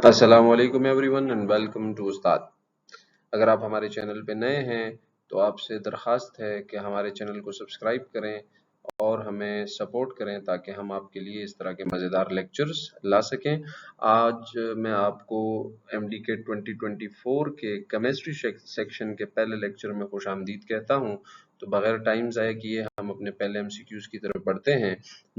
अस्सलाम वालेकुम everyone and welcome to उस्ताद। अगर आप हमारे चैनल पे नए हैं तो आपसे दरख्वास्त है कि हमारे चैनल को सब्सक्राइब करें और हमें सपोर्ट करें ताकि हम आपके लिए इस तरह के मज़ेदार लेक्चर्स ला सकें। आज मैं आपको MDK 2024 के केमिस्ट्री सेक्शन के पहले लेक्चर में खुशामदीद कहता हूं। तो बगैर टाइम ज़ाया किए हम अपने पहले MCQs की तरफ बढ़ते हैं।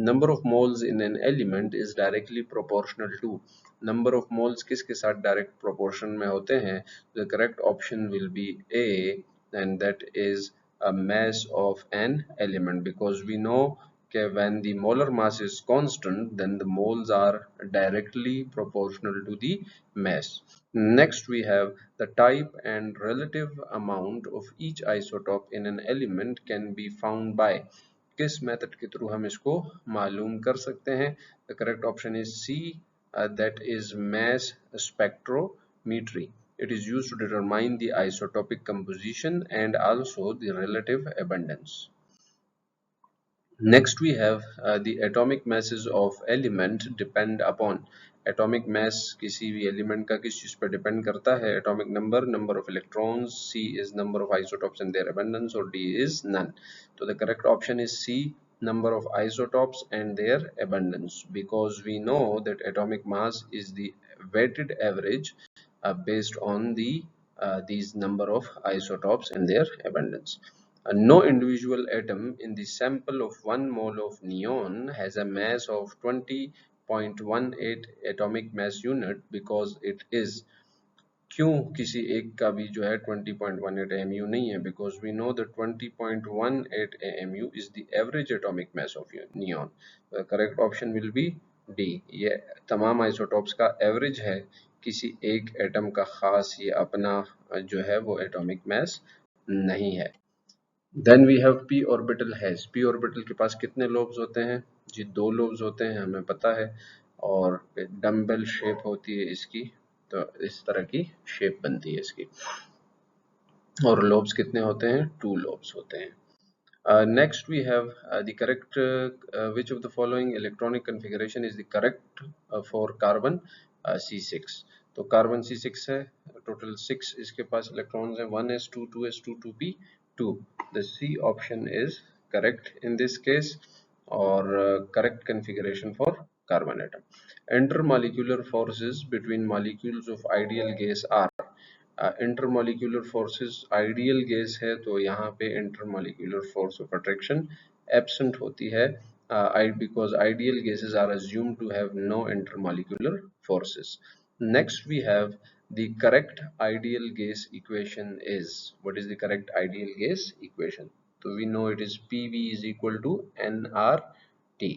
Number of moles in an element is directly proportional to. Number of moles किसके साथ डायरेक्ट प्रोपोर्शन में होते हैं? The correct option will be A and that is a mass of an element, because we know that when the molar mass is constant then the moles are directly proportional to the mass. Next we have the type and relative amount of each isotope in an element can be found by. किस method के through हम इसको मालूम कर सकते हैं? The correct option is C, that is mass spectrometry. It is used to determine the isotopic composition and also the relative abundance. Next we have the atomic masses of element depend upon. Atomic mass किसी भी element का किस चीज पर depend करता है? Atomic number, number of electrons, C is number of isotopes and their abundance, or D is none. So the correct option is C, number of isotopes and their abundance, because we know that atomic mass is the weighted average based on these number of isotopes and their abundance. No individual atom in the sample of 1 mole of neon has a mass of 20.18 atomic mass unit because it is. क्यों किसी एक का भी जो है 20.18 AMU नहीं है? Because we know that 20.18 AMU is the average atomic mass of neon. The correct option will be D. ये तमाम आइसोटॉप्स का एवरेज है, किसी एक एटम का खास ये अपना जो है वो एटॉमिक मास नहीं है। Then we have p orbital has. p orbital के पास कितने लोब्स होते हैं जी? 2 लोब्स होते हैं, हमें पता है, और डम्बल शेप होती है इसकी, तो इस तरह की शेप बनती है इसकी। और लोब्स कितने होते हैं? 2 लोब्स होते हैं। Next we have the correct which of the following electronic configuration is the correct for carbon C6। तो कार्बन C6 है, टोटल 6 इसके पास इलेक्ट्रॉन्स हैं, 1s2 2s2 2p2। the C option is correct in this case, or correct configuration for carbon atom. Intermolecular forces between molecules of ideal gas are. Intermolecular forces ideal gas है तो यहाँ पे intermolecular force of attraction absent होती है, because ideal gases are assumed to have no intermolecular forces. Next we have the correct ideal gas equation is. What is the correct ideal gas equation? So we know it is PV is equal to nRT,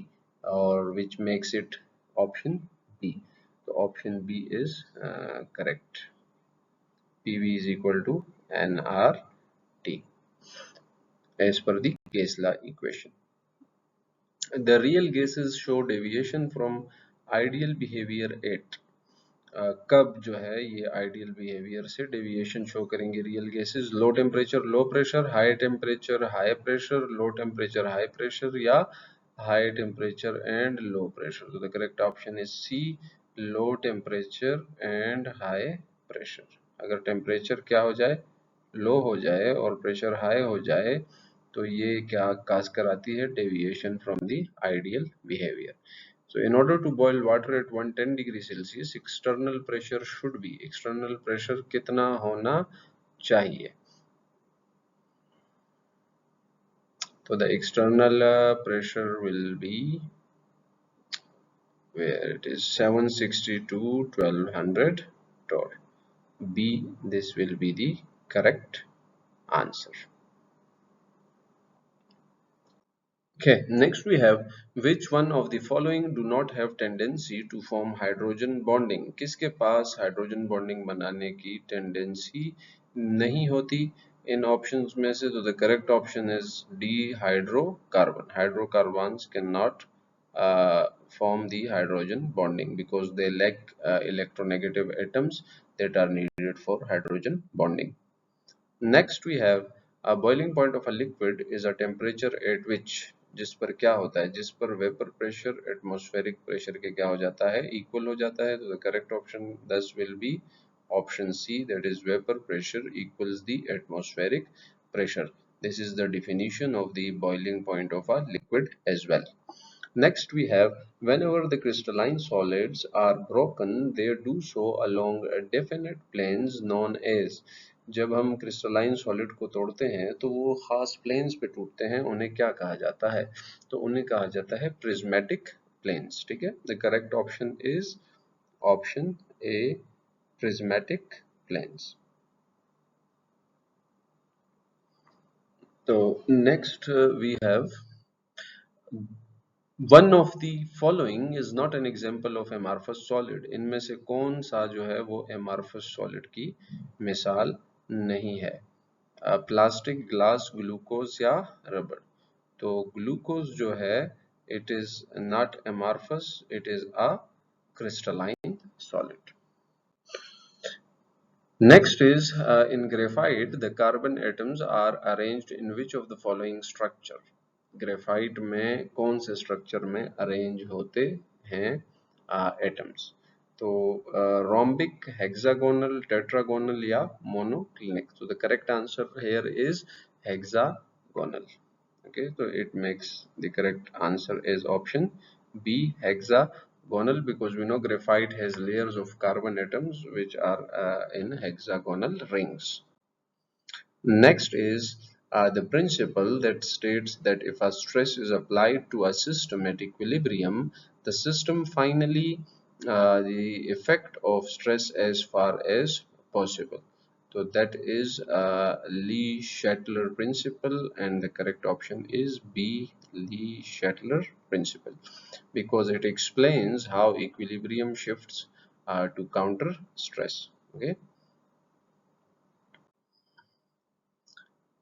or which makes it option B. So option B is correct. PV is equal to nRT as per the gas law equation. The real gases show deviation from ideal behavior at. कब जो है ये ideal behaviour से deviation show करेंगे real gases? Low temperature low pressure, high temperature high pressure, low temperature high pressure, या high temperature and low pressure. तो the correct option is C, low temperature and high pressure. अगर temperature क्या हो जाए? लो हो जाए और प्रेशर हाई हो जाए तो ये क्या काज कराती है? Deviation from the ideal behaviour. So in order to boil water at 110 degree Celsius, external pressure should be, external pressure कितना होना चाहिए? So the external pressure will be where it is 760 to 1200 torr. B, this will be the correct answer. Okay, next we have which one of the following do not have tendency to form hydrogen bonding? किसके पास hydrogen bonding बनाने की tendency नहीं होती इन options में से? तो the correct option is D, hydrocarbon. Hydrocarbons can not form the hydrogen bonding because they lack electronegative atoms that are needed for hydrogen bonding. Next we have a boiling point of a liquid is a temperature at which. जिस पर क्या होता है, जिस पर vapour pressure atmospheric pressure के क्या हो जाता है, इक्वल हो जाता है। तो the correct option this will be option C, that is vapour pressure equals the atmospheric pressure. This is the definition of the boiling point of a liquid as well. Next we have, whenever the crystalline solids are broken, they do so along a definite planes known as, जब हम crystalline solid को तोड़ते हैं तो वो खास planes पे टूटते हैं, उन्हें क्या कहा जाता है, तो उन्हें कहा जाता है प्रिज्मेटिक प्लेन्स। ठीक है, the correct option is option A, prismatic planes. तो next we have, one of the following is not an example of amorphous solid, इनमें से कौन सा जो है वो एमार्फस सॉलिड की मिसाल नहीं है, प्लास्टिक, ग्लास, ग्लूकोज या रबर। तो ग्लूकोज जो है it is not amorphous, it is a crystalline solid. Next is, in graphite the carbon atoms are arranged in which of the following structure, graphite में कौन से स्ट्रक्चर में arrange होते हैं एटम्स, तो रोम्बिक, हेक्सागोनल, टेट्रागोनल या monoclinic. तो the correct answer here is hexagonal. Okay, so it makes the correct answer is option B, hexagonal, because we know graphite has layers of carbon atoms which are in hexagonal rings. Next is the principle that states that if a stress is applied to a system at equilibrium, the system finally the effect of stress as far as possible. So that is Lee-Shetler principle, and the correct option is B, Lee-Shetler principle, because it explains how equilibrium shifts to counter stress. Okay.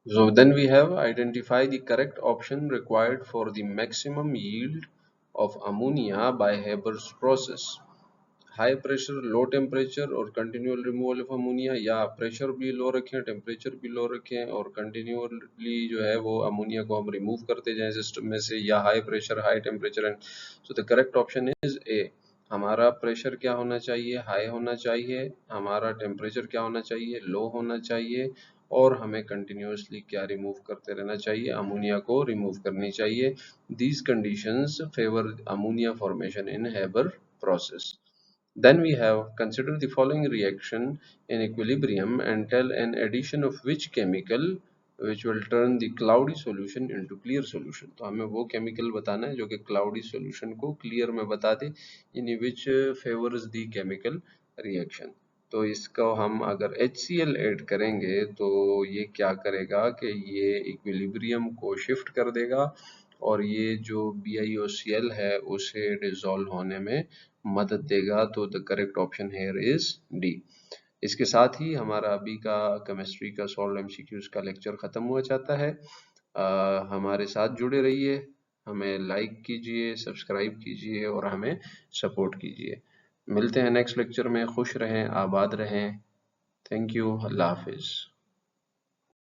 So then we have, identify the correct option required for the maximum yield of ammonia by Haber's process. High pressure, low temperature और continual removal of ammonia, या pressure भी लो रखें, temperature भी लो रखें और continually जो है वो अमोनिया को हम रिमूव करते जाएं सिस्टम में से, या high pressure, high temperature and. So the correct option is a, हमारा प्रेशर क्या होना चाहिए, हाई होना चाहिए, हमारा टेम्परेचर क्या होना चाहिए, लो होना चाहिए, और हमें कंटिन्यूअसली क्या रिमूव करते रहना चाहिए, अमोनिया को रिमूव करनी चाहिए। These conditions favour ammonia formation in Haber process. Then we have, consider the following reaction in equilibrium and tell an addition of which chemical which will turn the cloudy solution into clear solution. तो हमें वो chemical बताना है जो कि cloudy solution को clear में बता दे, in which favors the chemical reaction. तो इसको हम अगर HCl ऐड करेंगे तो ये क्या करेगा कि ये equilibrium को shift कर देगा और ये जो BiOCl है उसे डिसॉल्व होने में मदद देगा। तो the correct option here is D. इसके साथ ही हमारा अभी का केमिस्ट्री का सॉल्व एमसीक्यूज का लेक्चर खत्म हुआ जाता है। हमारे साथ जुड़े रहिए, हमें लाइक कीजिए, सब्सक्राइब कीजिए और हमें सपोर्ट कीजिए। मिलते हैं नेक्स्ट लेक्चर में। खुश रहें, आबाद रहें। Thank you, Allah Hafiz.